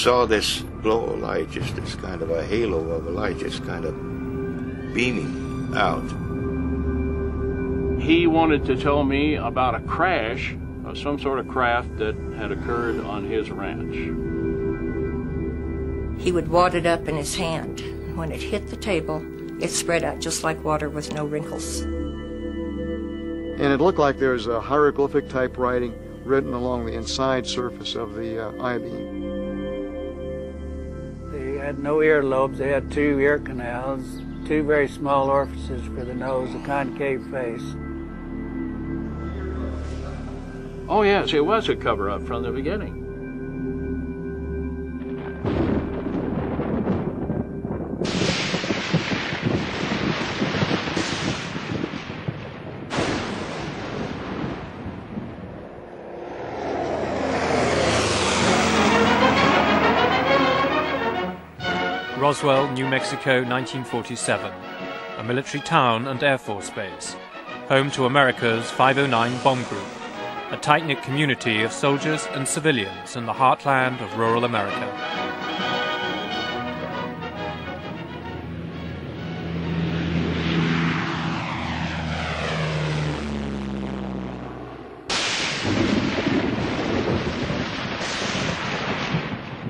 saw this glow of light, just this kind of a halo of a light, just kind of beaming out. He wanted to tell me about a crash of some sort of craft that had occurred on his ranch. He would wad it up in his hand. When it hit the table, it spread out just like water with no wrinkles. And it looked like there was a hieroglyphic type writing written along the inside surface of the I-beam. They had no earlobes. They had 2 ear canals, 2 very small orifices for the nose, a concave face. Oh yes, it was a cover-up from the beginning. Roswell, New Mexico, 1947, a military town and Air Force base, home to America's 509 Bomb Group, a tight-knit community of soldiers and civilians in the heartland of rural America.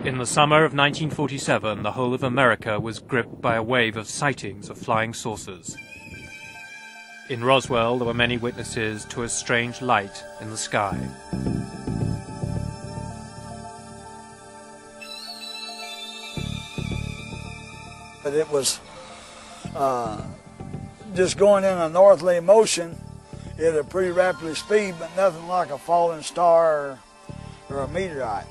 In the summer of 1947, the whole of America was gripped by a wave of sightings of flying saucers. In Roswell, there were many witnesses to a strange light in the sky. But it was just going in a northerly motion at a pretty rapid speed, but nothing like a falling star or a meteorite.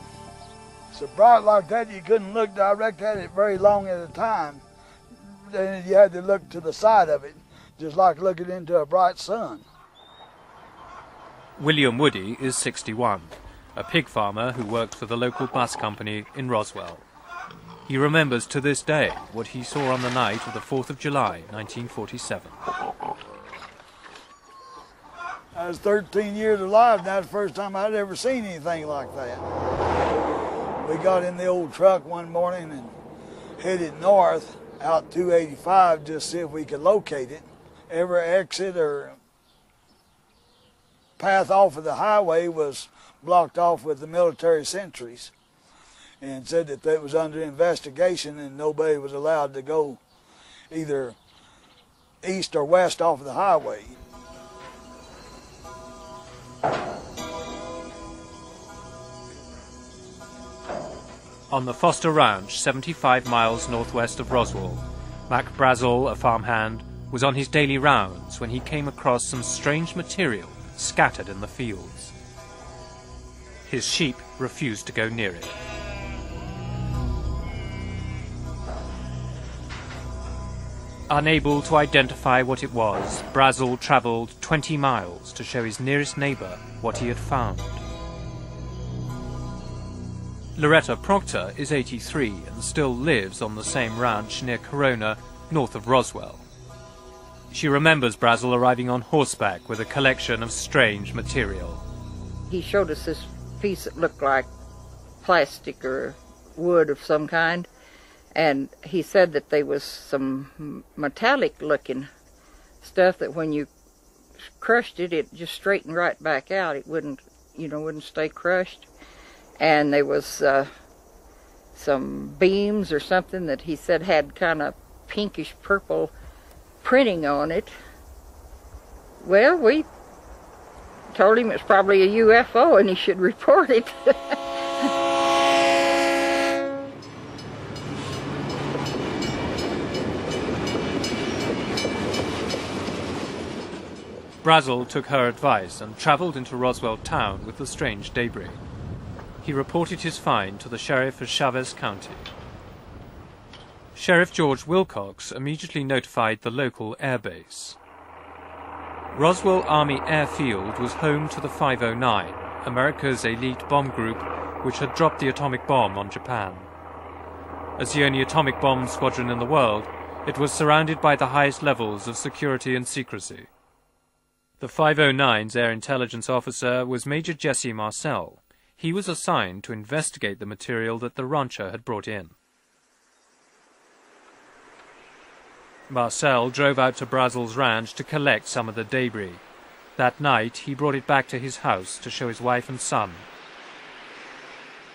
So bright like that, you couldn't look direct at it very long at a time. Then you had to look to the side of it, just like looking into a bright sun. William Woody is 61, a pig farmer who worked for the local bus company in Roswell. He remembers to this day what he saw on the night of the 4th of July, 1947. I was 13 years alive, and that was the first time I'd ever seen anything like that. We got in the old truck one morning and headed north out 285 just to see if we could locate it. Every exit or path off of the highway was blocked off with the military sentries, and said that it was under investigation and nobody was allowed to go either east or west off of the highway. On the Foster Ranch, 75 miles northwest of Roswell, Mac Brazel, a farmhand, was on his daily rounds when he came across some strange material scattered in the fields. His sheep refused to go near it. Unable to identify what it was, Brazel travelled 20 miles to show his nearest neighbour what he had found. Loretta Proctor is 83 and still lives on the same ranch near Corona, north of Roswell. She remembers Brazel arriving on horseback with a collection of strange material. He showed us this piece that looked like plastic or wood of some kind, and he said that there was some metallic-looking stuff that when you crushed it, it just straightened right back out. It wouldn't stay crushed. And there was some beams or something that he said had kind of pinkish purple printing on it. Well, we told him it's probably a UFO and he should report it. Brazel took her advice and travelled into Roswell town with the strange debris. He reported his find to the sheriff of Chavez County. Sheriff George Wilcox immediately notified the local air base. Roswell Army Airfield was home to the 509, America's elite bomb group which had dropped the atomic bomb on Japan. As the only atomic bomb squadron in the world, it was surrounded by the highest levels of security and secrecy. The 509's air intelligence officer was Major Jesse Marcel. he was assigned to investigate the material that the rancher had brought in. Marcel drove out to Brazel's ranch to collect some of the debris. That night, he brought it back to his house to show his wife and son.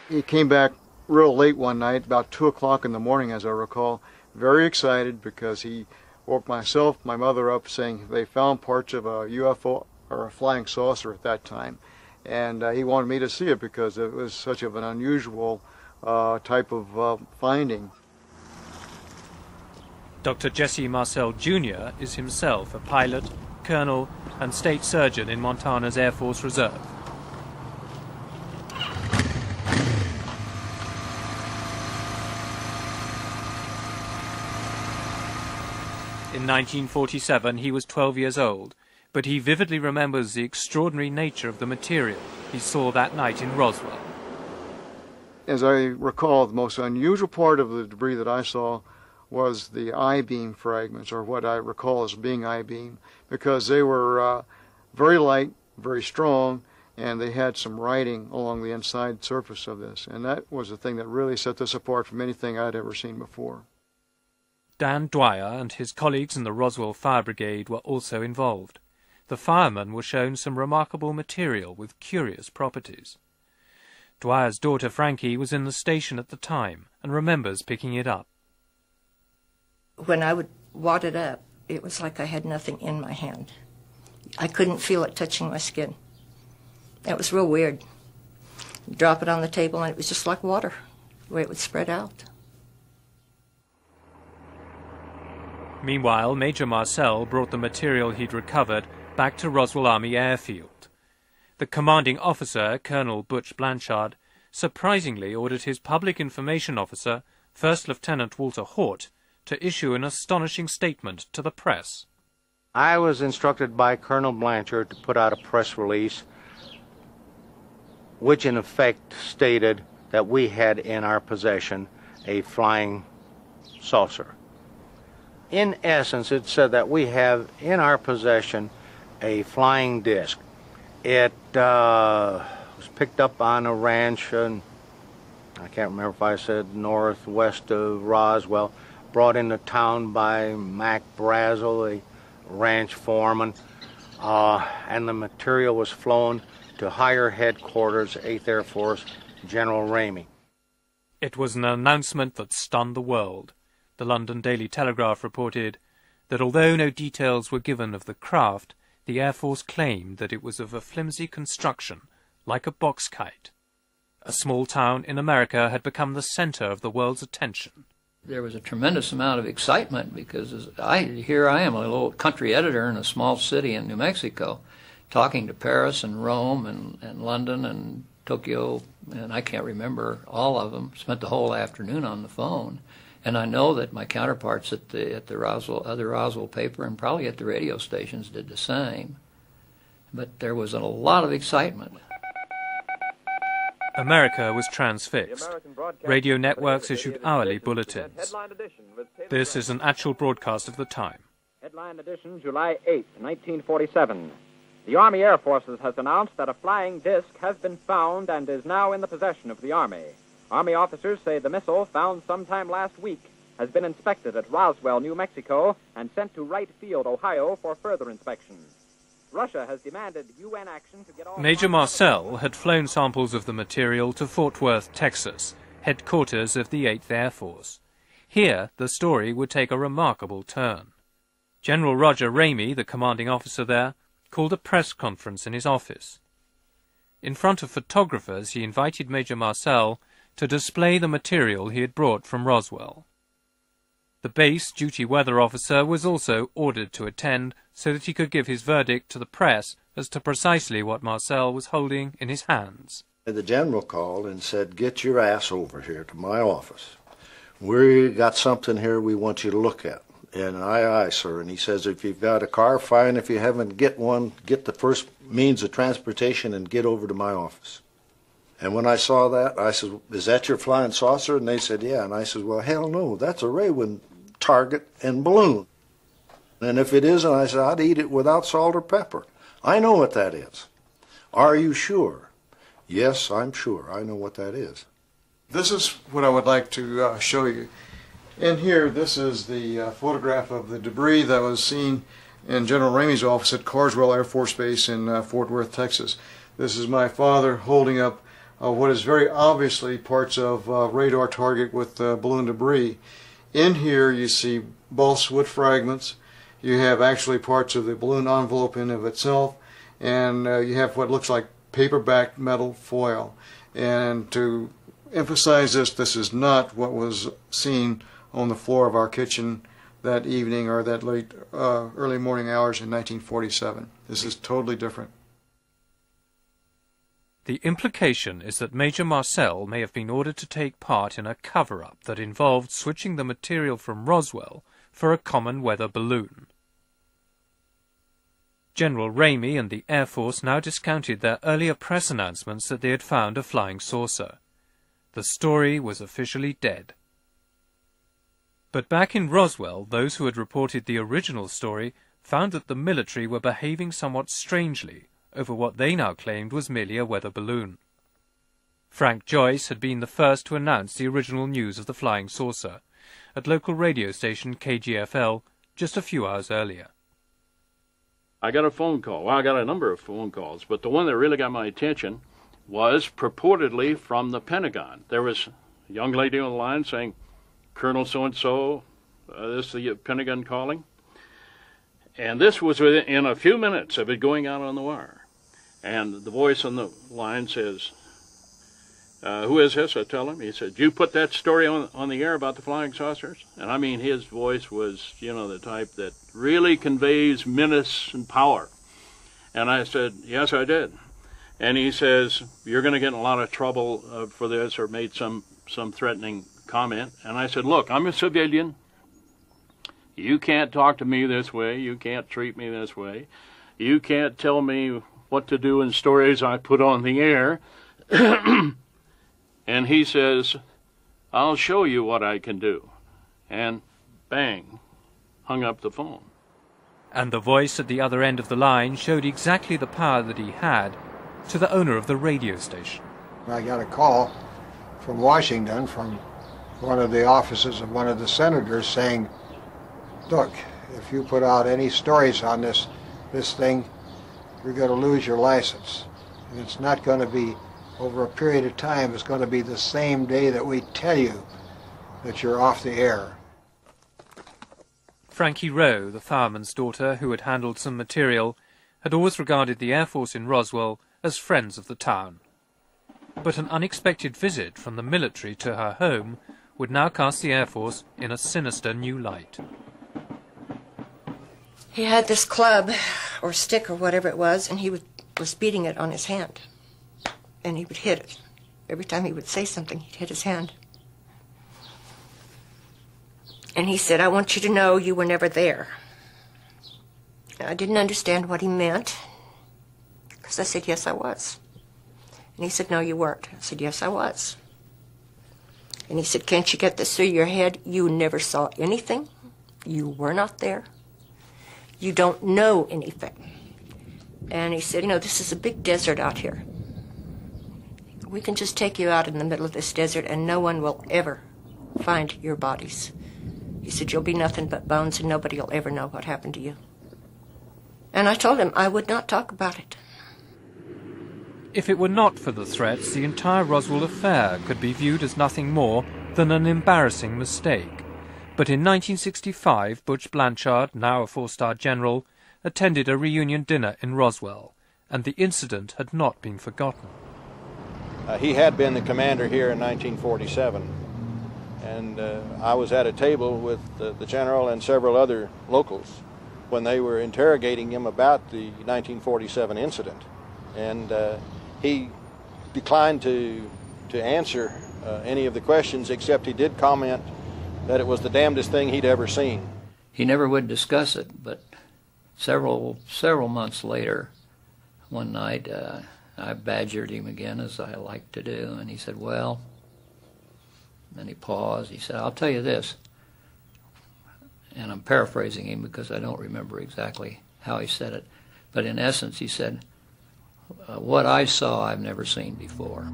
He came back real late one night, about 2 o'clock in the morning, as I recall, very excited because he woke myself, my mother up, saying they found parts of a UFO or a flying saucer at that time. And he wanted me to see it because it was such of an unusual type of finding. Dr. Jesse Marcel Jr. is himself a pilot, colonel, and state surgeon in Montana's Air Force Reserve. In 1947, he was 12 years old, but he vividly remembers the extraordinary nature of the material he saw that night in Roswell. As I recall, the most unusual part of the debris that I saw was the I-beam fragments, or what I recall as being I-beam, because they were very light, very strong, and they had some writing along the inside surface of this. And that was the thing that really set this apart from anything I'd ever seen before. Dan Dwyer and his colleagues in the Roswell Fire Brigade were also involved. The firemen were shown some remarkable material with curious properties. Dwyer's daughter Frankie was in the station at the time and remembers picking it up. When I would wad it up, it was like I had nothing in my hand. I couldn't feel it touching my skin. It was real weird. Drop it on the table and it was just like water, the way it would spread out. Meanwhile, Major Marcel brought the material he'd recovered back to Roswell Army Airfield. The commanding officer, Colonel Butch Blanchard, surprisingly ordered his public information officer, First Lieutenant Walter Haut, to issue an astonishing statement to the press. I was instructed by Colonel Blanchard to put out a press release which in effect stated that we had in our possession a flying saucer. In essence, it said that we have in our possession a flying disc. It was picked up on a ranch, and I can't remember if I said northwest of Roswell, brought into town by Mac Brazel, a ranch foreman, and the material was flown to higher headquarters, 8th Air Force, General Ramey. It was an announcement that stunned the world. The London Daily Telegraph reported that although no details were given of the craft, the Air Force claimed that it was of a flimsy construction, like a box kite. A small town in America had become the center of the world's attention. There was a tremendous amount of excitement because here I am, a little country editor in a small city in New Mexico, talking to Paris and Rome and London and Tokyo, and I can't remember all of them. Spent the whole afternoon on the phone. And I know that my counterparts at the Roswell paper and probably at the radio stations did the same. But there was a lot of excitement. America was transfixed. Radio networks issued hourly bulletins. This is an actual broadcast of the time. Headline edition, July 8, 1947. The Army Air Forces has announced that a flying disc has been found and is now in the possession of the Army. Army officers say the missile, found sometime last week, has been inspected at Roswell, New Mexico, and sent to Wright Field, Ohio, for further inspection. Russia has demanded UN action to get all... Major Marcel had flown samples of the material to Fort Worth, Texas, headquarters of the 8th Air Force. Here, the story would take a remarkable turn. General Roger Ramey, the commanding officer there, called a press conference in his office. In front of photographers, he invited Major Marcel to display the material he had brought from Roswell. The base duty weather officer was also ordered to attend so that he could give his verdict to the press as to precisely what Marcel was holding in his hands. The general called and said, "Get your ass over here to my office. We got something here we want you to look at." And aye, sir. And he says, "If you've got a car, fine. If you haven't, get one. Get the first means of transportation and get over to my office." And when I saw that, I said, "Is that your flying saucer?" And they said, "Yeah." And I said, "Well, hell no. That's a Raywin target and balloon. And if it isn't," I said, "I'd eat it without salt or pepper. I know what that is." "Are you sure?" Yes, I'm sure. I know what that is. This is what I would like to show you. In here, this is the photograph of the debris that was seen in General Ramey's office at Carswell Air Force Base in Fort Worth, Texas. This is my father holding up what is very obviously parts of radar target with balloon debris. In here you see balsa wood fragments. You have actually parts of the balloon envelope in of itself, and you have what looks like paper-backed metal foil. And to emphasize this, this is not what was seen on the floor of our kitchen that evening or that late early morning hours in 1947. This is totally different. The implication is that Major Marcel may have been ordered to take part in a cover-up that involved switching the material from Roswell for a common weather balloon. General Ramey and the Air Force now discounted their earlier press announcements that they had found a flying saucer. The story was officially dead. But back in Roswell, those who had reported the original story found that the military were behaving somewhat strangely over what they now claimed was merely a weather balloon. Frank Joyce had been the first to announce the original news of the flying saucer at local radio station KGFL just a few hours earlier. I got a phone call. Well, I got a number of phone calls, but the one that really got my attention was purportedly from the Pentagon. There was a young lady on the line saying, Colonel so-and-so, this is the Pentagon calling. And this was within a few minutes of it going out on the wire. And the voice on the line says, who is this? I tell him. He said, you put that story on the air about the flying saucers? And I mean, his voice was, you know, the type that really conveys menace and power. And I said, yes, I did. And he says, you're going to get in a lot of trouble for this, or made some threatening comment. And I said, look, I'm a civilian. You can't talk to me this way. You can't treat me this way. You can't tell me what to do in stories I put on the air. And he says, I'll show you what I can do. And bang, hung up the phone. And the voice at the other end of the line showed exactly the power that he had to the owner of the radio station. I got a call from Washington from one of the offices of one of the senators saying, look, if you put out any stories on this thing, you're going to lose your license. And it's not going to be over a period of time. It's going to be the same day that we tell you that you're off the air. Frankie Rowe, the fireman's daughter who had handled some material, had always regarded the Air Force in Roswell as friends of the town. But an unexpected visit from the military to her home would now cast the Air Force in a sinister new light. He had this club, or stick, or whatever it was, and he was beating it on his hand. And he would hit it. Every time he would say something, he'd hit his hand. And he said, I want you to know you were never there. I didn't understand what he meant, because I said, yes, I was. And he said, no, you weren't. I said, yes, I was. And he said, can't you get this through your head? You never saw anything. You were not there. You don't know anything. And he said, you know, this is a big desert out here. We can just take you out in the middle of this desert and no one will ever find your bodies. He said, you'll be nothing but bones and nobody will ever know what happened to you. And I told him I would not talk about it. If it were not for the threats, the entire Roswell affair could be viewed as nothing more than an embarrassing mistake. But in 1965, Butch Blanchard, now a four-star general, attended a reunion dinner in Roswell, and the incident had not been forgotten. He had been the commander here in 1947, and I was at a table with the general and several other locals when they were interrogating him about the 1947 incident, and he declined to answer any of the questions, except he did comment that it was the damnedest thing he'd ever seen. He never would discuss it, but several months later, one night, I badgered him again, as I like to do, and he said, well, and he paused. He said, I'll tell you this, and I'm paraphrasing him because I don't remember exactly how he said it, but in essence he said, what I saw I've never seen before.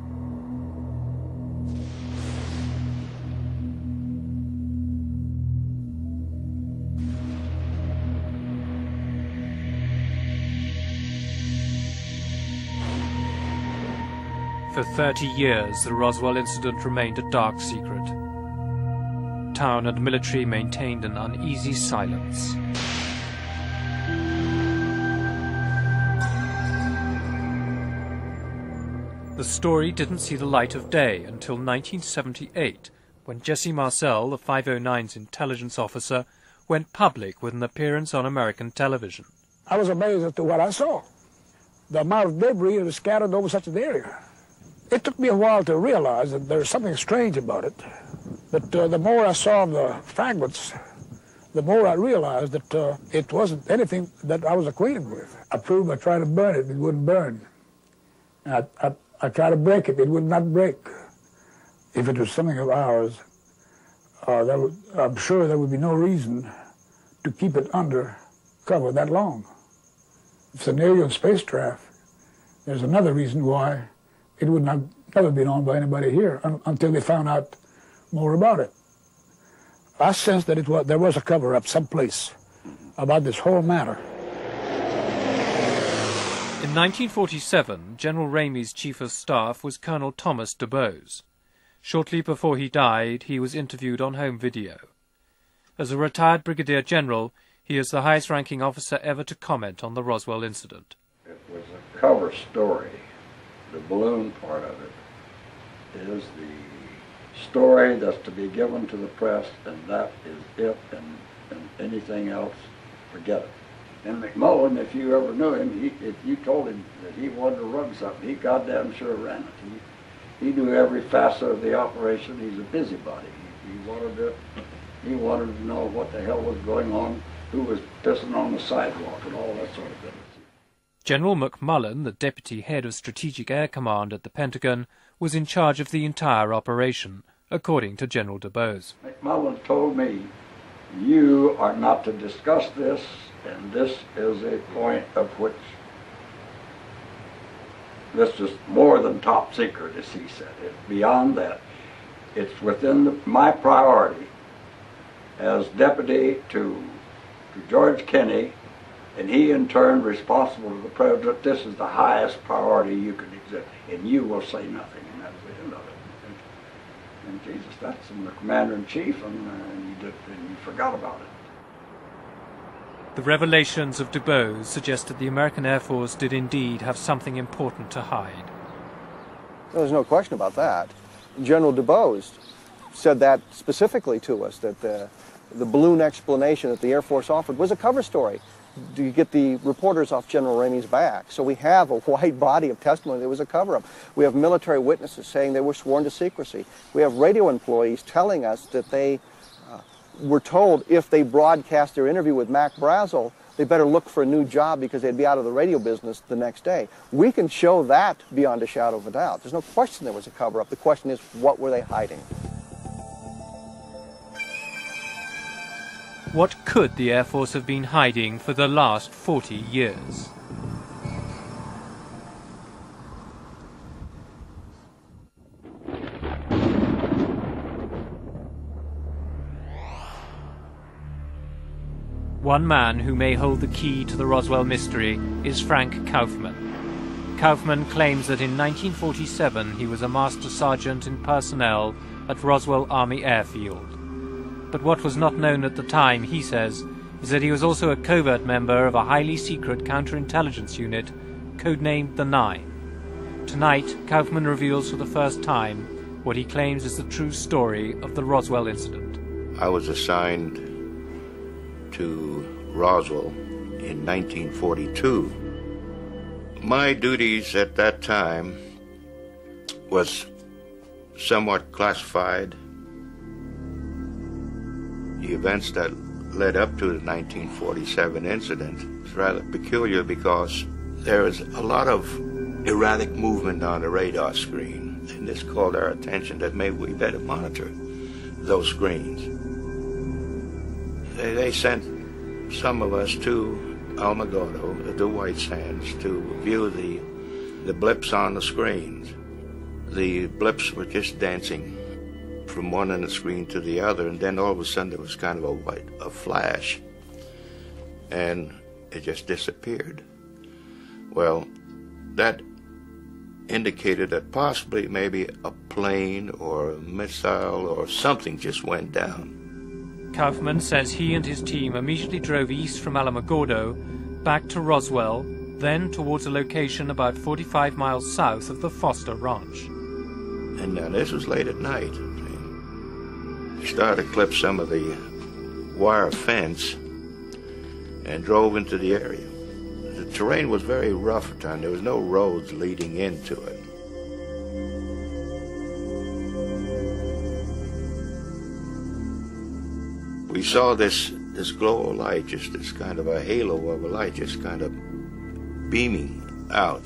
For 30 years, the Roswell incident remained a dark secret. Town and military maintained an uneasy silence. The story didn't see the light of day until 1978, when Jesse Marcel, the 509's intelligence officer, went public with an appearance on American television. I was amazed as to what I saw. The amount of debris that was scattered over such an area. It took me a while to realize that there's something strange about it. But the more I saw the fragments, the more I realized that it wasn't anything that I was acquainted with. I proved by trying to burn it, it wouldn't burn. I tried to break it, it would not break. If it was something of ours, I'm sure there would be no reason to keep it under cover that long. If it's an alien spacecraft, there's another reason why it would not never be known by anybody here until they found out more about it. I sensed that there was a cover-up someplace about this whole matter. In 1947, General Ramey's chief of staff was Colonel Thomas DuBose. Shortly before he died, he was interviewed on home video. As a retired brigadier general, he is the highest-ranking officer ever to comment on the Roswell incident. It was a cover story. The balloon part of it is the story that's to be given to the press, and that is it, and anything else, forget it. And McMullen, if you ever knew him, if you told him that he wanted to run something, he goddamn sure ran it. He knew every facet of the operation. He's a busybody. He wanted to know what the hell was going on, who was pissing on the sidewalk, and all that sort of thing. General McMullen, the deputy head of Strategic Air Command at the Pentagon, was in charge of the entire operation, according to General DuBose. McMullen told me, you are not to discuss this, and this is a point of which this is more than top secret, as he said. It's beyond that. It's within my priority as deputy to George Kenney, and he in turn responsible to the president. This is the highest priority you can exist, and you will say nothing, and that's the end of it. And Jesus, that's from the commander-in-chief, and you forgot about it. The revelations of DuBose suggest that the American Air Force did indeed have something important to hide. There's no question about that. General DuBose said that specifically to us, that the balloon explanation that the Air Force offered was a cover story to get the reporters off General Ramey's back. So we have a wide body of testimony that it was a cover-up. We have military witnesses saying they were sworn to secrecy. We have radio employees telling us that they were told if they broadcast their interview with Mac Brazel, they better look for a new job because they'd be out of the radio business the next day. We can show that beyond a shadow of a doubt. There's no question there was a cover-up. The question is, what were they hiding? What could the Air Force have been hiding for the last 40 years? One man who may hold the key to the Roswell mystery is Frank Kaufman. Kaufman claims that in 1947 he was a master sergeant in personnel at Roswell Army Airfield. But what was not known at the time, he says, is that he was also a covert member of a highly secret counterintelligence unit codenamed the Nine. Tonight, Kaufman reveals for the first time what he claims is the true story of the Roswell incident. I was assigned to Roswell in 1942. My duties at that time was somewhat classified. The events that led up to the 1947 incident is rather peculiar because there is a lot of erratic movement on the radar screen, and this called our attention that maybe we better monitor those screens. They sent some of us to Alamogordo, the White Sands, to view the the blips on the screens. The blips were just dancing from one end of the screen to the other, and then all of a sudden there was kind of a flash, and it just disappeared. Well, that indicated that possibly maybe a plane or a missile or something just went down. Kaufman says he and his team immediately drove east from Alamogordo, back to Roswell, then towards a location about 45 miles south of the Foster Ranch. And now this was late at night. We started to clip some of the wire fence and drove into the area. The terrain was very rough at the time. There was no roads leading into it. We saw this glow of light, just this kind of a halo of a light, just kind of beaming out.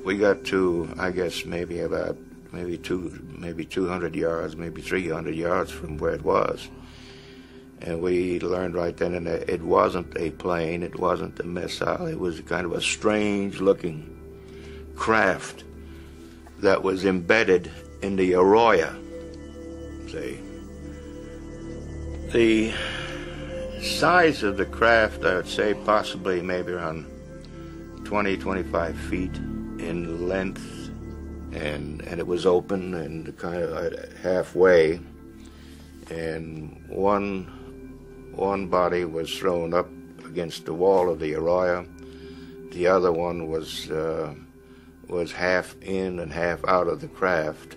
We got to, I guess, maybe 200 yards, maybe 300 yards from where it was. And we learned right then and there it wasn't a plane, it wasn't a missile, it was kind of a strange-looking craft that was embedded in the arroyo. See? The size of the craft, I would say possibly maybe around 20, 25 feet in length, and it was open and kind of halfway, and one body was thrown up against the wall of the arroyo. The other one was half in and half out of the craft.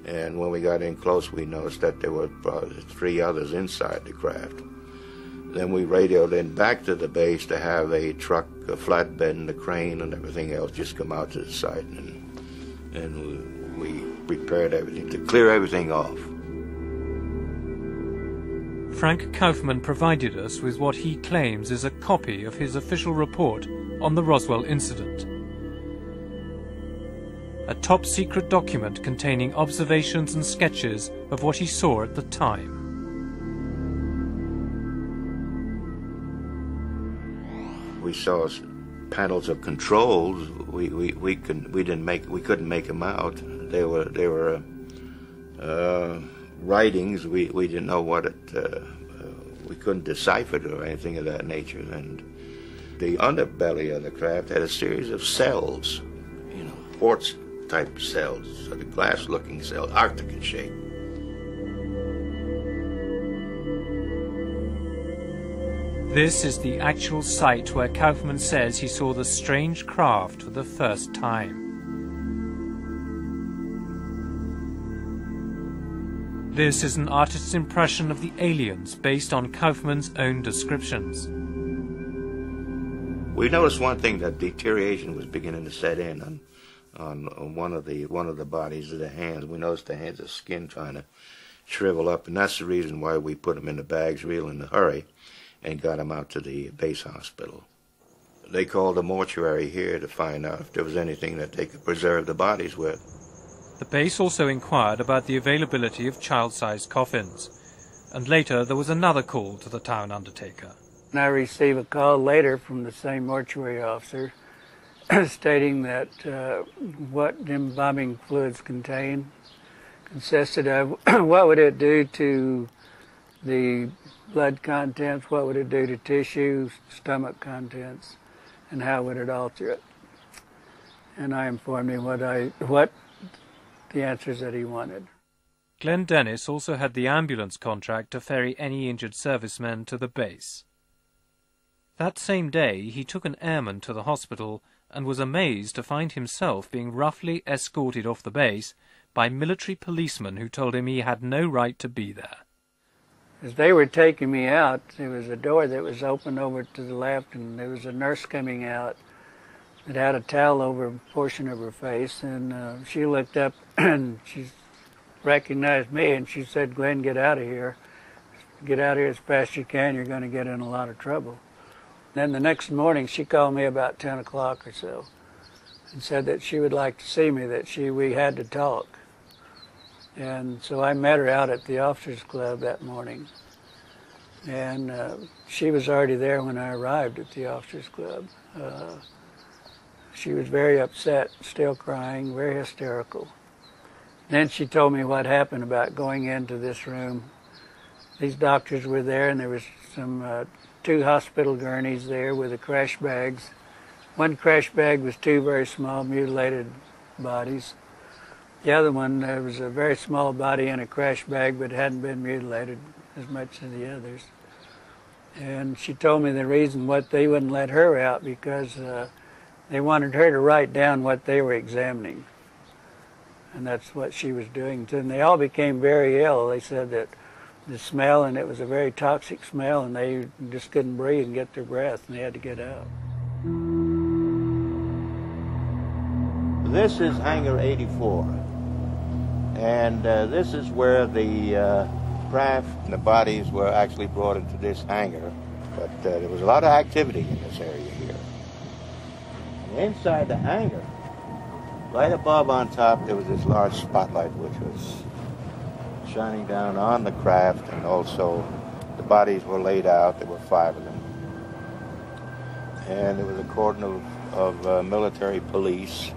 And when we got in close, we noticed that there were probably 3 others inside the craft. Then we radioed in back to the base to have a truck, a flatbed, and a crane and everything else just come out to the site, and we prepared everything to clear everything off. Frank Kaufman provided us with what he claims is a copy of his official report on the Roswell incident. A top-secret document containing observations and sketches of what he saw at the time. We saw panels of controls. We couldn't make them out. They were writings. We didn't know what it. We couldn't decipher it or anything of that nature. And the underbelly of the craft had a series of cells, quartz type cells, sort of glass-looking cells, Arctic in shape. This is the actual site where Kaufman says he saw the strange craft for the first time. This is an artist's impression of the aliens based on Kaufman's own descriptions. We noticed one thing, that deterioration was beginning to set in on one of the bodies of the hands. We noticed the hands of skin trying to shrivel up, and that's the reason why we put them in the bags real in a hurry and got them out to the base hospital. They called the mortuary here to find out if there was anything that they could preserve the bodies with. The base also inquired about the availability of child-sized coffins, and later there was another call to the town undertaker. And I received a call later from the same mortuary officer stating that what embalming fluids consisted of, what would it do to the blood contents, what would it do to tissue, stomach contents, and how would it alter it. And I informed him what the answers that he wanted. Glenn Dennis also had the ambulance contract to ferry any injured servicemen to the base. That same day, he took an airman to the hospital and was amazed to find himself being roughly escorted off the base by military policemen who told him he had no right to be there. As they were taking me out, there was a door that was open over to the left, and there was a nurse coming out that had a towel over a portion of her face, and she looked up and she recognized me, and she said, "Glenn, get out of here. Get out of here as fast as you can. You're going to get in a lot of trouble." Then the next morning, she called me about 10 o'clock or so and said that she would like to see me, that we had to talk. And so I met her out at the Officers Club that morning. And she was already there when I arrived at the Officers Club. she was very upset, still crying, very hysterical. Then she told me what happened about going into this room. These doctors were there, and there was some 2 hospital gurneys there with the crash bags. One crash bag was 2 very small mutilated bodies. The other one, there was a very small body in a crash bag, but hadn't been mutilated as much as the others. And she told me the reason what they wouldn't let her out because they wanted her to write down what they were examining. And that's what she was doing. And they all became very ill. They said that the smell, and it was a very toxic smell, and they just couldn't breathe and get their breath, and they had to get out. This is Hangar 84, and this is where the craft and the bodies were actually brought into this hangar, but there was a lot of activity in this area here. And inside the hangar, right above on top, there was this large spotlight which was shining down on the craft, and also the bodies were laid out. There were 5 of them. And there was a cordon of military police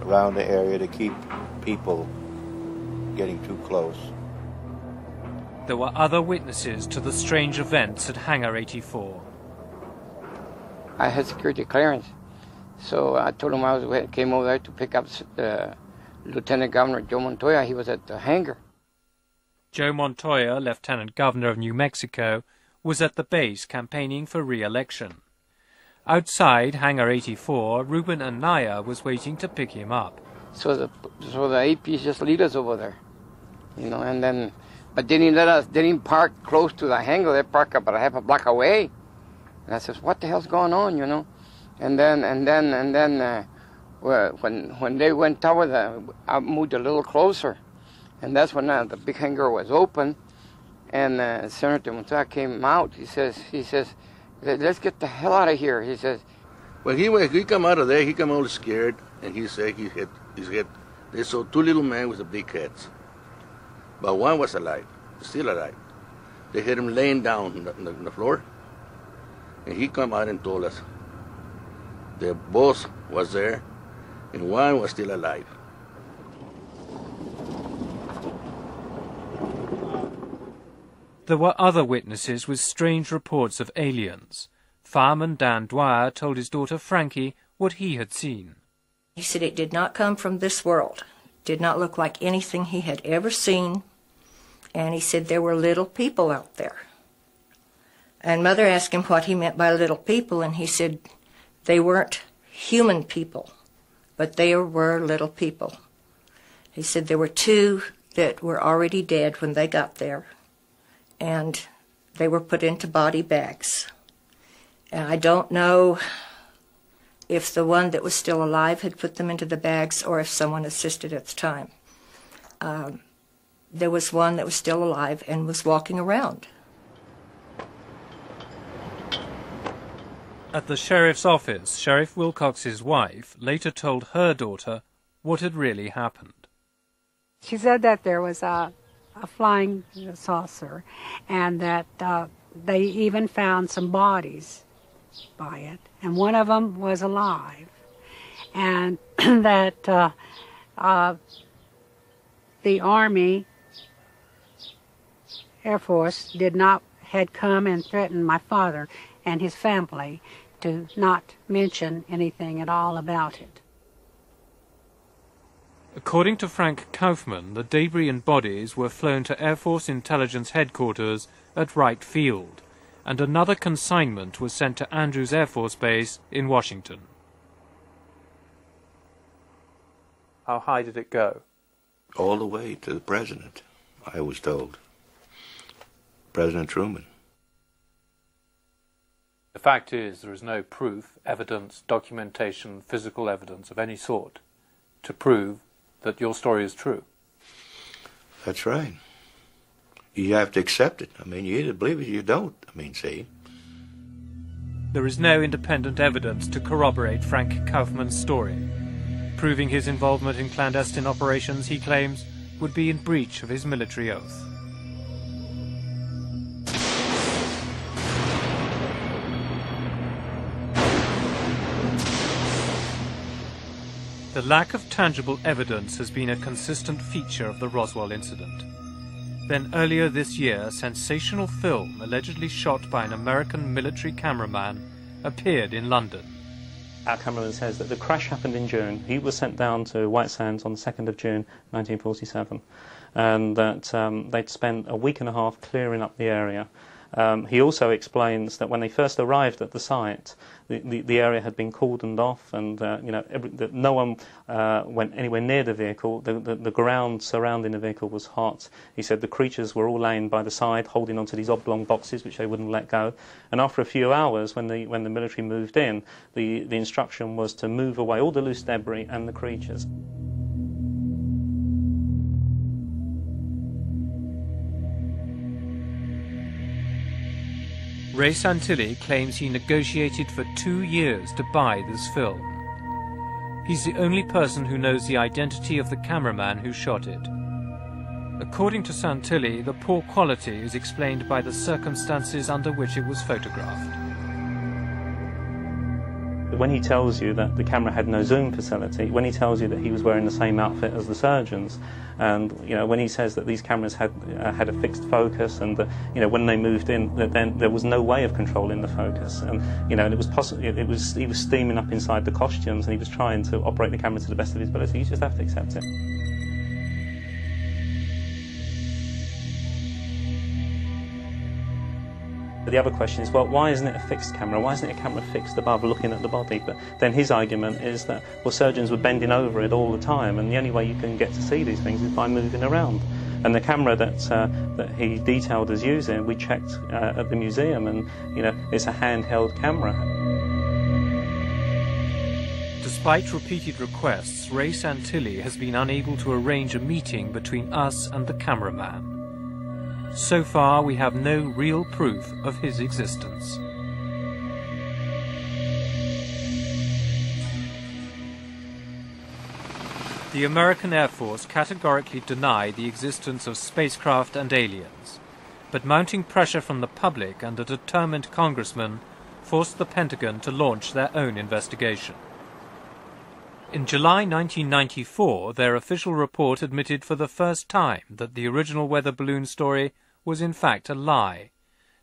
around the area to keep people getting too close. There were other witnesses to the strange events at Hangar 84. I had security clearance, so I told him I came over there to pick up Lieutenant Governor Joe Montoya. He was at the hangar. Joe Montoya, Lieutenant Governor of New Mexico, was at the base campaigning for re-election. Outside Hangar 84, Ruben Anaya was waiting to pick him up. So the APs just lead us over there, and then, but they didn't park close to the hangar. They parked about a half a block away. And I says, what the hell's going on, And then when they went toward I moved a little closer, and that's when the big hangar was open, and Senator Montoya came out. He says, let's get the hell out of here. He says. When he come out of there, he come all scared, and he said they saw 2 little men with the big heads, but one was alive, still alive. They had him laying down on the floor, and he come out and told us the boss was there, and one was still alive. There were other witnesses with strange reports of aliens. Fireman Dan Dwyer told his daughter Frankie what he had seen. He said it did not come from this world. Did not look like anything he had ever seen. And he said there were little people out there. And Mother asked him what he meant by little people, and he said they weren't human people, but they were little people. He said there were 2 that were already dead when they got there, and they were put into body bags. And I don't know if the one that was still alive had put them into the bags or if someone assisted at the time. There was one that was still alive and was walking around. At the sheriff's office, Sheriff Wilcox's wife later told her daughter what had really happened. She said that there was a flying saucer, and that they even found some bodies by it, and one of them was alive, and that the Army, Air Force had come and threatened my father and his family to not mention anything at all about it. According to Frank Kaufman, the debris and bodies were flown to Air Force Intelligence Headquarters at Wright Field, and another consignment was sent to Andrews Air Force Base in Washington. How high did it go? All the way to the president, I was told. President Truman. The fact is, there is no proof, evidence, documentation, physical evidence of any sort to prove that your story is true. That's right. You have to accept it. I mean, you either believe it or you don't. I mean, see. There is no independent evidence to corroborate Frank Kaufman's story. Proving his involvement in clandestine operations, he claims, would be in breach of his military oath. The lack of tangible evidence has been a consistent feature of the Roswell incident. Then earlier this year, sensational film allegedly shot by an American military cameraman appeared in London. Our cameraman says that the crash happened in June. He was sent down to White Sands on the 2nd of June 1947, and that they'd spent a week and a half clearing up the area. He also explains that when they first arrived at the site, the area had been cordoned off, and that no one went anywhere near the vehicle. The ground surrounding the vehicle was hot. He said the creatures were all laying by the side, holding onto these oblong boxes which they wouldn't let go. And after a few hours, when the military moved in, the instruction was to move away all the loose debris and the creatures. Ray Santilli claims he negotiated for 2 years to buy this film. He's the only person who knows the identity of the cameraman who shot it. According to Santilli, the poor quality is explained by the circumstances under which it was photographed. When he tells you that the camera had no zoom facility, when he tells you that he was wearing the same outfit as the surgeons, and when he says that these cameras had a fixed focus, and when they moved in, then there was no way of controlling the focus, and it was possible. He was steaming up inside the costumes, and he was trying to operate the camera to the best of his ability. You just have to accept it. The other question is, well, why isn't it a fixed camera? Why isn't it a camera fixed above looking at the body? But then his argument is that, well, surgeons were bending over it all the time, and the only way you can get to see these things is by moving around. And the camera that he detailed as using, we checked at the museum, and it's a handheld camera. Despite repeated requests, Ray Santilli has been unable to arrange a meeting between us and the cameraman. So far, we have no real proof of his existence. The American Air Force categorically denied the existence of spacecraft and aliens, but mounting pressure from the public and a determined congressman forced the Pentagon to launch their own investigation. In July 1994, their official report admitted for the first time that the original weather balloon story was in fact a lie,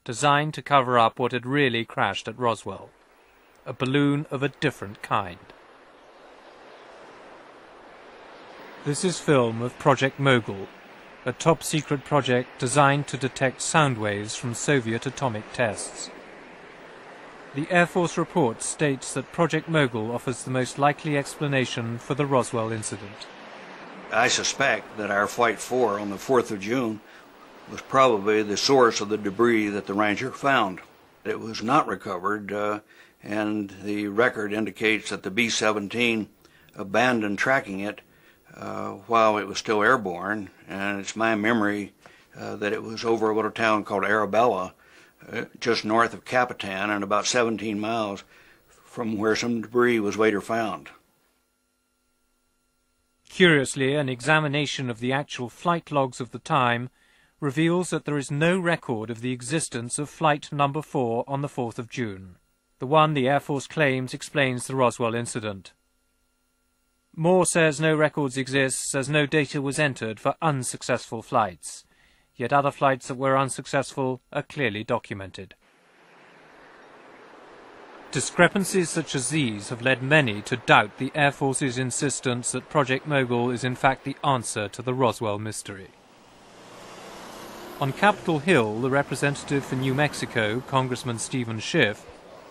designed to cover up what had really crashed at Roswell, a balloon of a different kind. This is film of Project Mogul, a top-secret project designed to detect sound waves from Soviet atomic tests. The Air Force report states that Project Mogul offers the most likely explanation for the Roswell incident. I suspect that our Flight 4 on the 4th of June was probably the source of the debris that the Ranger found. It was not recovered, and the record indicates that the B-17 abandoned tracking it while it was still airborne, and it's my memory that it was over a little town called Arabella, just north of Capitan and about 17 miles from where some debris was later found. Curiously, an examination of the actual flight logs of the time reveals that there is no record of the existence of Flight Number 4 on the 4th of June. The one the Air Force claims explains the Roswell incident. Moore says no records exist as no data was entered for unsuccessful flights, yet other flights that were unsuccessful are clearly documented. Discrepancies such as these have led many to doubt the Air Force's insistence that Project Mogul is in fact the answer to the Roswell mystery. On Capitol Hill, the representative for New Mexico, Congressman Stephen Schiff,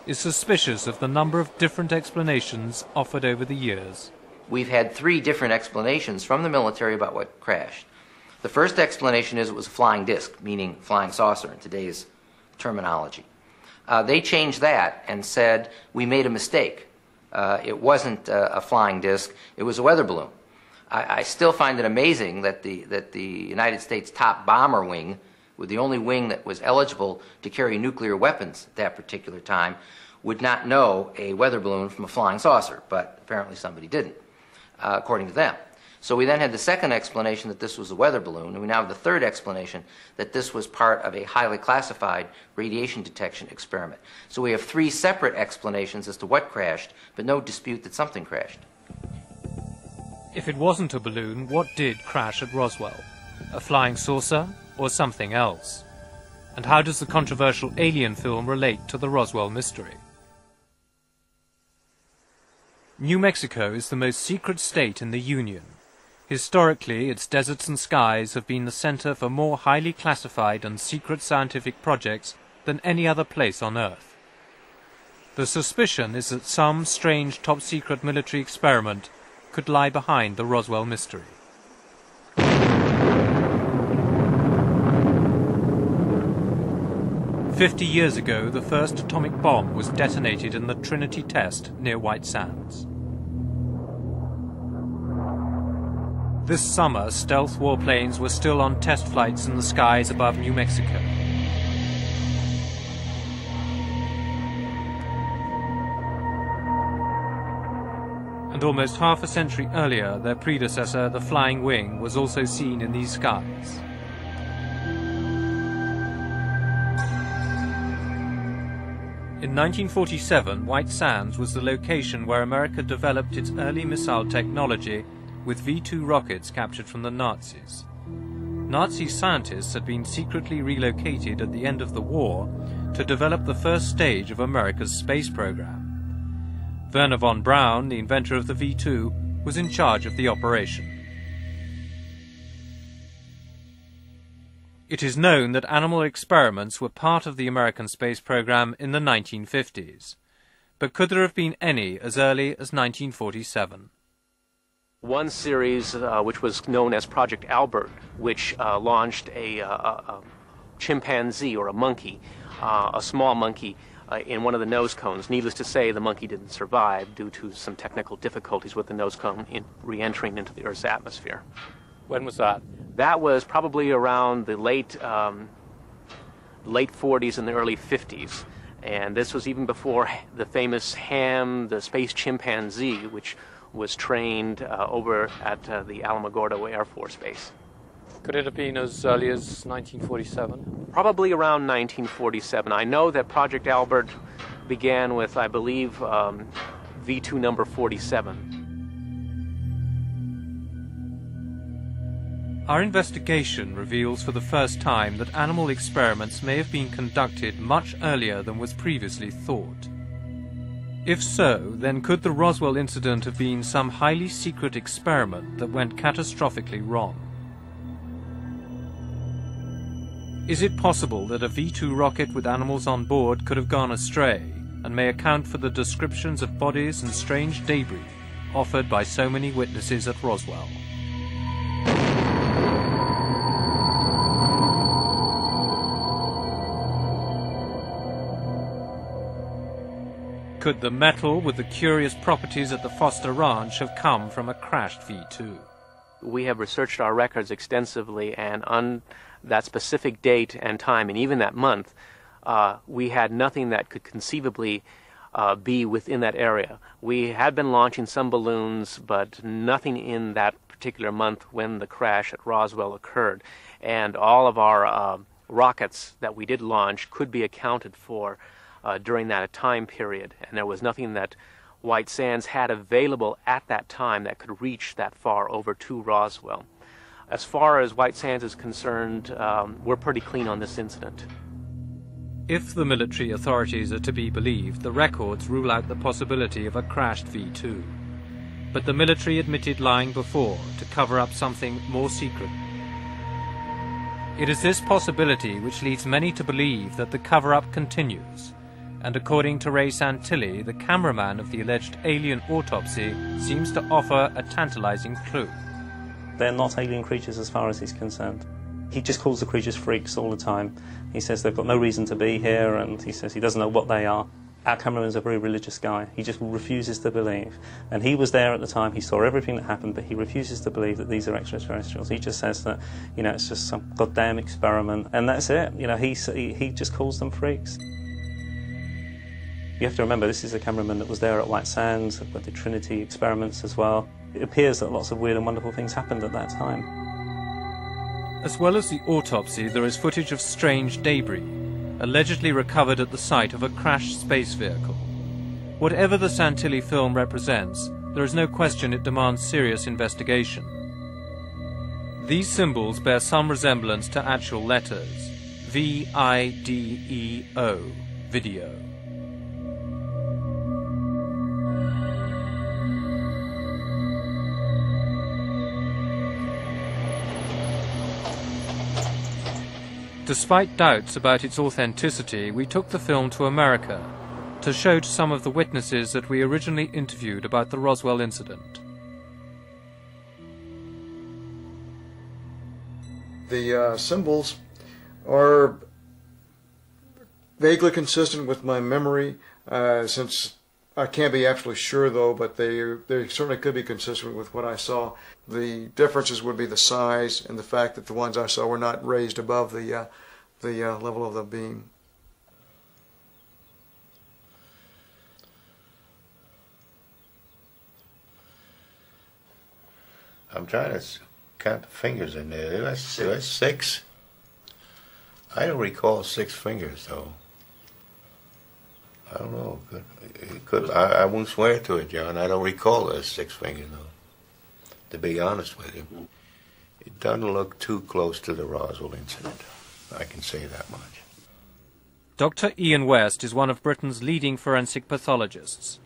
is suspicious of the number of different explanations offered over the years. We've had 3 different explanations from the military about what crashed. The first explanation is it was a flying disc, meaning flying saucer in today's terminology. They changed that and said, we made a mistake. It wasn't a flying disc, it was a weather balloon. I still find it amazing that the United States top bomber wing, with the only wing that was eligible to carry nuclear weapons at that particular time, would not know a weather balloon from a flying saucer, but apparently somebody didn't, according to them. So we then had the second explanation that this was a weather balloon, and we now have the third explanation that this was part of a highly classified radiation detection experiment. So we have 3 separate explanations as to what crashed, but no dispute that something crashed. If it wasn't a balloon, what did crash at Roswell? A flying saucer or something else? And how does the controversial Alien film relate to the Roswell mystery? New Mexico is the most secret state in the Union. Historically, its deserts and skies have been the center for more highly classified and secret scientific projects than any other place on Earth. The suspicion is that some strange top-secret military experiment could lie behind the Roswell mystery. "50 years ago, the first atomic bomb was detonated in the Trinity test near White Sands. This summer, stealth warplanes were still on test flights in the skies above New Mexico. And almost half a century earlier, their predecessor, the Flying Wing, was also seen in these skies. In 1947, White Sands was the location where America developed its early missile technology with V-2 rockets captured from the Nazis. Nazi scientists had been secretly relocated at the end of the war to develop the first stage of America's space program. Wernher von Braun, the inventor of the V-2, was in charge of the operation. It is known that animal experiments were part of the American space program in the 1950s. But could there have been any as early as 1947? One series, which was known as Project Albert, which launched a chimpanzee or a monkey, a small monkey, in one of the nose cones. Needless to say, the monkey didn't survive due to some technical difficulties with the nose cone in re-entering into the Earth's atmosphere. When was that? That was probably around the late 40s and the early 50s. And this was even before the famous Ham, the space chimpanzee, which was trained over at the Alamogordo Air Force Base. Could it have been as early as 1947? Probably around 1947. I know that Project Albert began with, I believe, V2 number 47. Our investigation reveals for the first time that animal experiments may have been conducted much earlier than was previously thought. If so, then could the Roswell incident have been some highly secret experiment that went catastrophically wrong? Is it possible that a V-2 rocket with animals on board could have gone astray and may account for the descriptions of bodies and strange debris offered by so many witnesses at Roswell? Could the metal with the curious properties at the Foster Ranch have come from a crashed V-2? We have researched our records extensively, and on that specific date and time, and even that month, we had nothing that could conceivably be within that area. We had been launching some balloons, but nothing in that particular month when the crash at Roswell occurred. And all of our rockets that we did launch could be accounted for during that time period, and there was nothing that White Sands had available at that time that could reach that far over to Roswell. As far as White Sands is concerned, we're pretty clean on this incident. If the military authorities are to be believed, the records rule out the possibility of a crashed V-2. But the military admitted lying before to cover up something more secret. It is this possibility which leads many to believe that the cover-up continues. And according to Ray Santilli, the cameraman of the alleged alien autopsy seems to offer a tantalizing clue. They're not alien creatures as far as he's concerned. He just calls the creatures freaks all the time. He says they've got no reason to be here, and he says he doesn't know what they are. Our cameraman's a very religious guy. He just refuses to believe. And he was there at the time, he saw everything that happened, but he refuses to believe that these are extraterrestrials. He just says that, you know, it's just some goddamn experiment, and that's it. You know, he just calls them freaks. You have to remember, this is a cameraman that was there at White Sands with the Trinity experiments as well. It appears that lots of weird and wonderful things happened at that time. As well as the autopsy, there is footage of strange debris, allegedly recovered at the site of a crashed space vehicle. Whatever the Santilli film represents, there is no question it demands serious investigation. These symbols bear some resemblance to actual letters. V-I-D-E-O, video. Despite doubts about its authenticity, we took the film to America to show to some of the witnesses that we originally interviewed about the Roswell incident. The symbols are vaguely consistent with my memory, since I can't be absolutely sure though, but they certainly could be consistent with what I saw. The differences would be the size and the fact that the ones I saw were not raised above the level of the beam. I'm trying to count the fingers in there. That's 6. I don't recall 6 fingers though. I don't know. I won't swear to it, John. I don't recall those 6 fingers though. To be honest with you, it doesn't look too close to the Roswell incident. I can say that much. Dr. Ian West is one of Britain's leading forensic pathologists.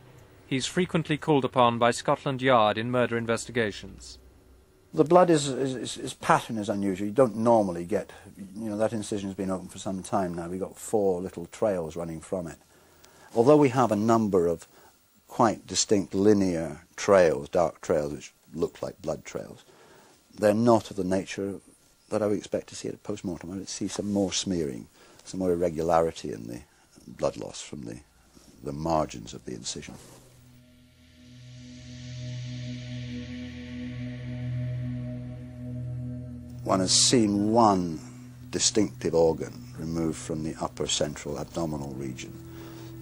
He's frequently called upon by Scotland Yard in murder investigations. The blood pattern is unusual. You don't normally get, that incision has been open for some time now. We've got 4 little trails running from it. Although we have a number of quite distinct linear trails, dark trails, which look like blood trails, they're not of the nature that I would expect to see at a post-mortem. I would see some more smearing, some more irregularity in the blood loss from the margins of the incision. One has seen one distinctive organ removed from the upper central abdominal region.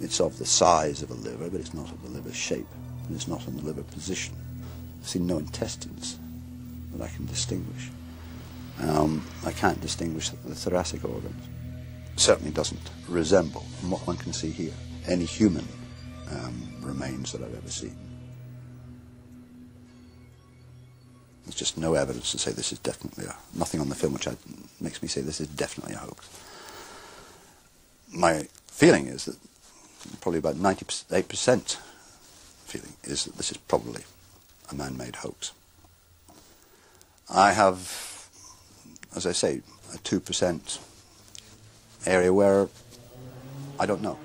It's of the size of a liver, but it's not of the liver shape, and it's not in the liver position. I've seen no intestines that I can distinguish. I can't distinguish the thoracic organs. It certainly doesn't resemble, from what one can see here, any human remains that I've ever seen. There's just no evidence to say this is definitely nothing on the film which makes me say this is definitely a hoax. My feeling is that probably about 98% feeling is that this is probably a man-made hoax. I have, as I say, a 2% area where I don't know.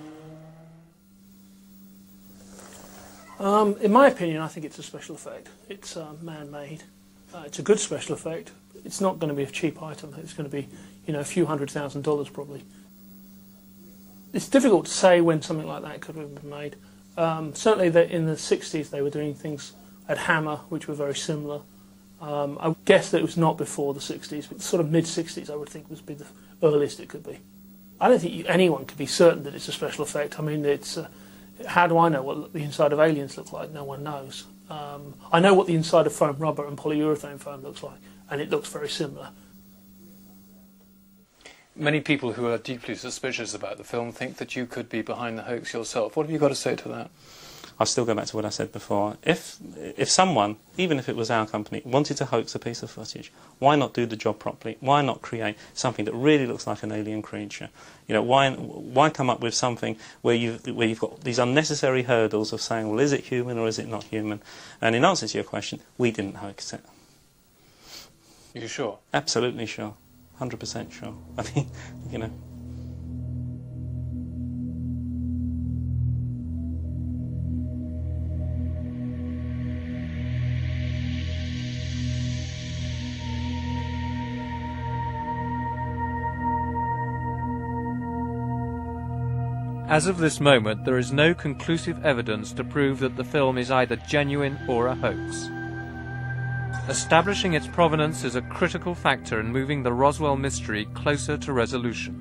In my opinion, I think it's a special effect. It's man-made. It's a good special effect. It's not going to be a cheap item. It's going to be, a few $100,000 probably. It's difficult to say when something like that could have been made. Certainly in the 60s they were doing things at Hammer which were very similar. I would guess that it was not before the 60s, but sort of mid-60s I would think would be the earliest it could be. I don't think anyone could be certain that it's a special effect. I mean, how do I know what the inside of aliens look like? No one knows. I know what the inside of foam rubber and polyurethane foam looks like, and it looks very similar. Many people who are deeply suspicious about the film think that you could be behind the hoax yourself. What have you got to say to that? I'll still go back to what I said before. If someone, even if it was our company, wanted to hoax a piece of footage, why not do the job properly? Why not create something that really looks like an alien creature? Why come up with something where you've got these unnecessary hurdles of saying, well, is it human or is it not human? And in answer to your question, we didn't hoax it. Are you sure? Absolutely sure. 100% sure. I mean, As of this moment, there is no conclusive evidence to prove that the film is either genuine or a hoax. Establishing its provenance is a critical factor in moving the Roswell mystery closer to resolution.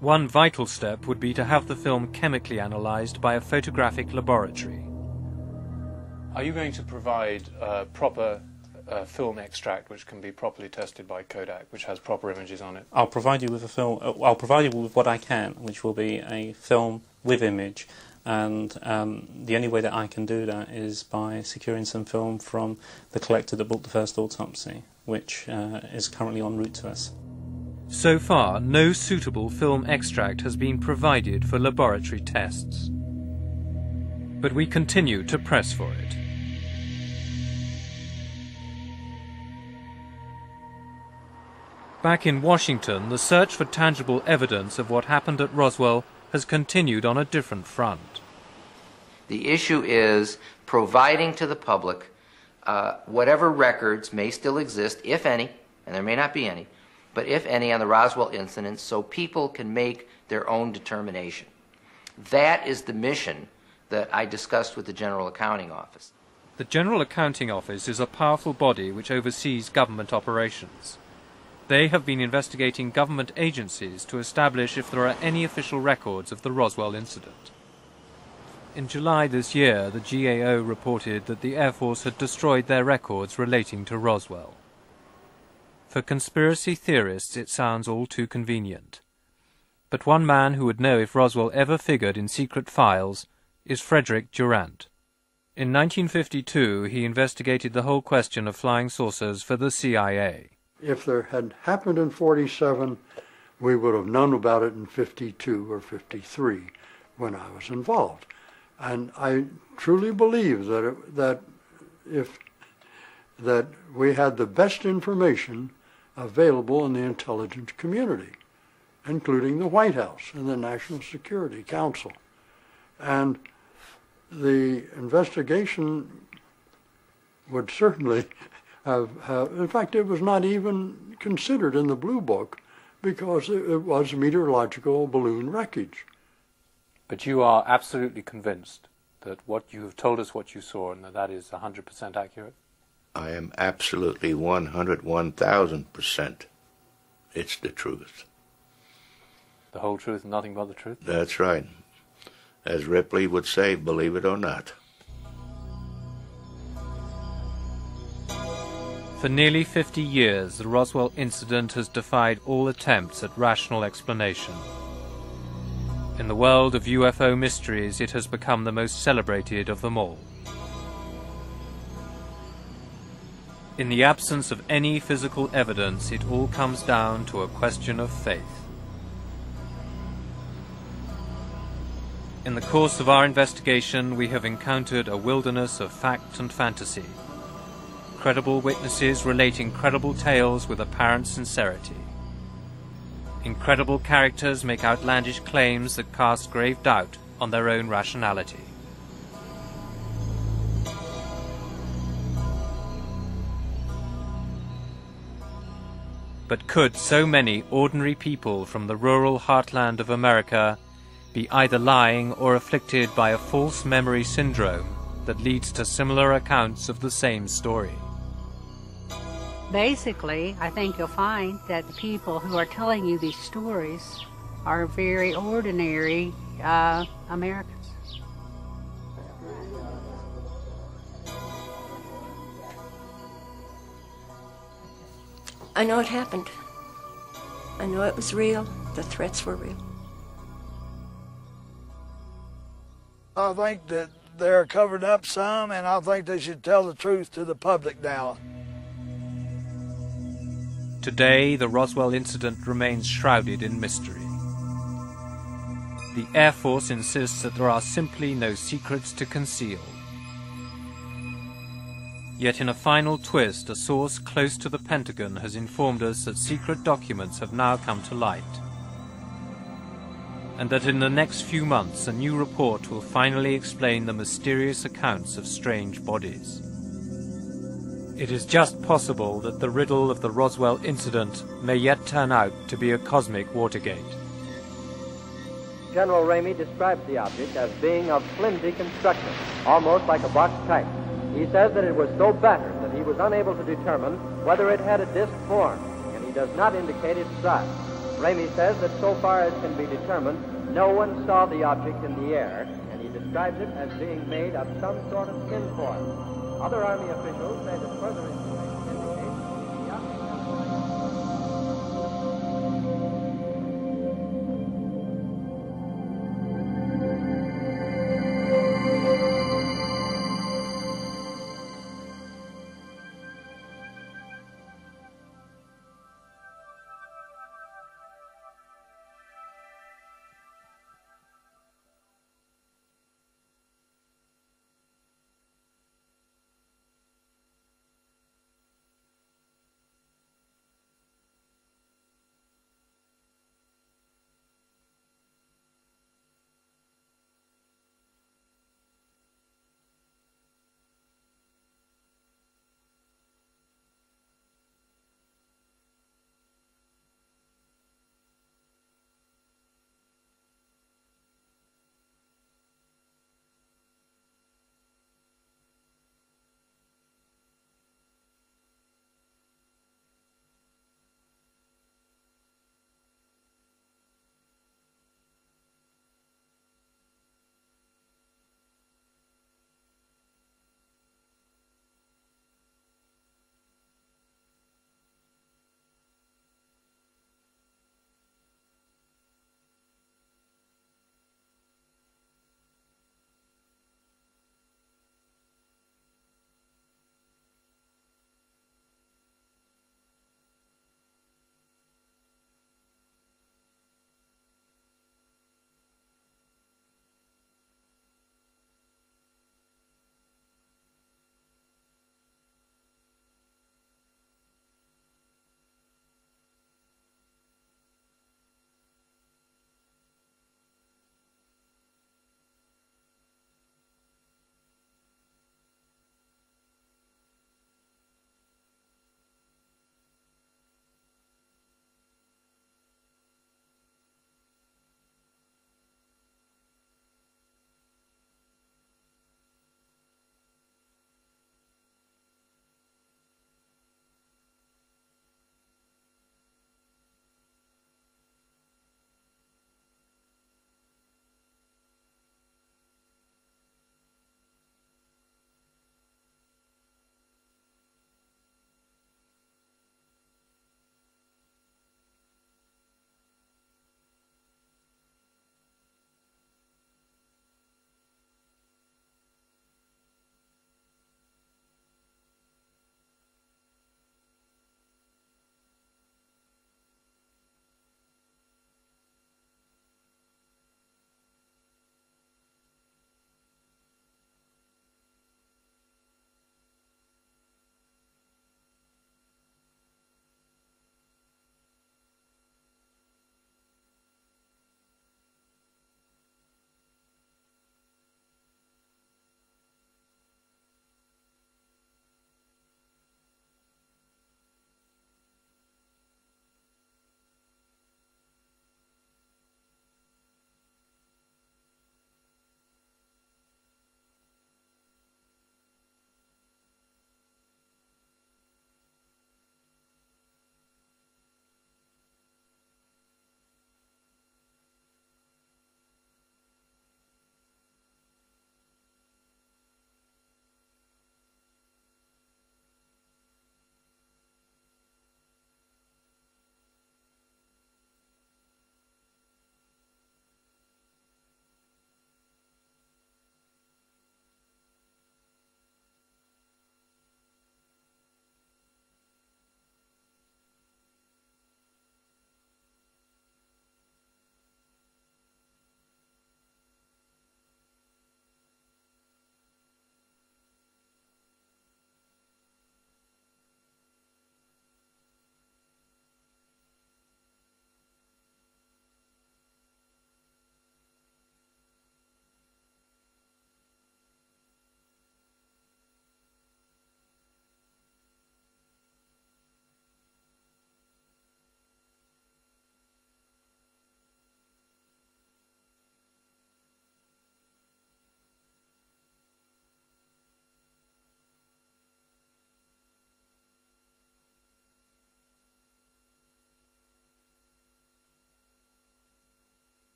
One vital step would be to have the film chemically analysed by a photographic laboratory. Are you going to provide proper a film extract which can be properly tested by Kodak, which has proper images on it? I'll provide you with a film. I'll provide you with what I can, which will be a film with image, and the only way that I can do that is by securing some film from the collector that booked the first autopsy, which is currently en route to us. So far, no suitable film extract has been provided for laboratory tests. But we continue to press for it. Back in Washington, the search for tangible evidence of what happened at Roswell has continued on a different front. The issue is providing to the public whatever records may still exist, if any, and there may not be any, but if any on the Roswell incident, so people can make their own determination. That is the mission that I discussed with the General Accounting Office. The General Accounting Office is a powerful body which oversees government operations. They have been investigating government agencies to establish if there are any official records of the Roswell incident. In July this year, the GAO reported that the Air Force had destroyed their records relating to Roswell. For conspiracy theorists, it sounds all too convenient. But one man who would know if Roswell ever figured in secret files is Frederick Durant. In 1952, he investigated the whole question of flying saucers for the CIA. If there had happened in 47, we would have known about it in 52 or 53 when I was involved. And I truly believe that we had the best information available in the intelligence community, including the White House and the National Security Council. And the investigation would certainly have, in fact, it was not even considered in the Blue Book because it was meteorological balloon wreckage. But you are absolutely convinced that what you have told us what you saw and that is 100% accurate? I am absolutely 101,000%. It's the truth. The whole truth and nothing but the truth? That's right. As Ripley would say, believe it or not. For nearly 50 years, the Roswell incident has defied all attempts at rational explanation. In the world of UFO mysteries, it has become the most celebrated of them all. In the absence of any physical evidence, it all comes down to a question of faith. In the course of our investigation, we have encountered a wilderness of fact and fantasy. Credible witnesses relating credible tales with apparent sincerity. Incredible characters make outlandish claims that cast grave doubt on their own rationality. But could so many ordinary people from the rural heartland of America be either lying or afflicted by a false memory syndrome that leads to similar accounts of the same story? Basically, I think you'll find that the people who are telling you these stories are very ordinary Americans. I know it happened. I know it was real. The threats were real. I think that they're covered up some, and I think they should tell the truth to the public now. Today, the Roswell incident remains shrouded in mystery. The Air Force insists that there are simply no secrets to conceal. Yet in a final twist, a source close to the Pentagon has informed us that secret documents have now come to light, and that in the next few months a new report will finally explain the mysterious accounts of strange bodies. It is just possible that the riddle of the Roswell incident may yet turn out to be a cosmic Watergate. General Ramey describes the object as being of flimsy construction, almost like a box type. He says that it was so battered that he was unable to determine whether it had a disc form, and he does not indicate its size. Ramey says that so far as can be determined, no one saw the object in the air, and he describes it as being made of some sort of tinfoil. Other Army officials say that further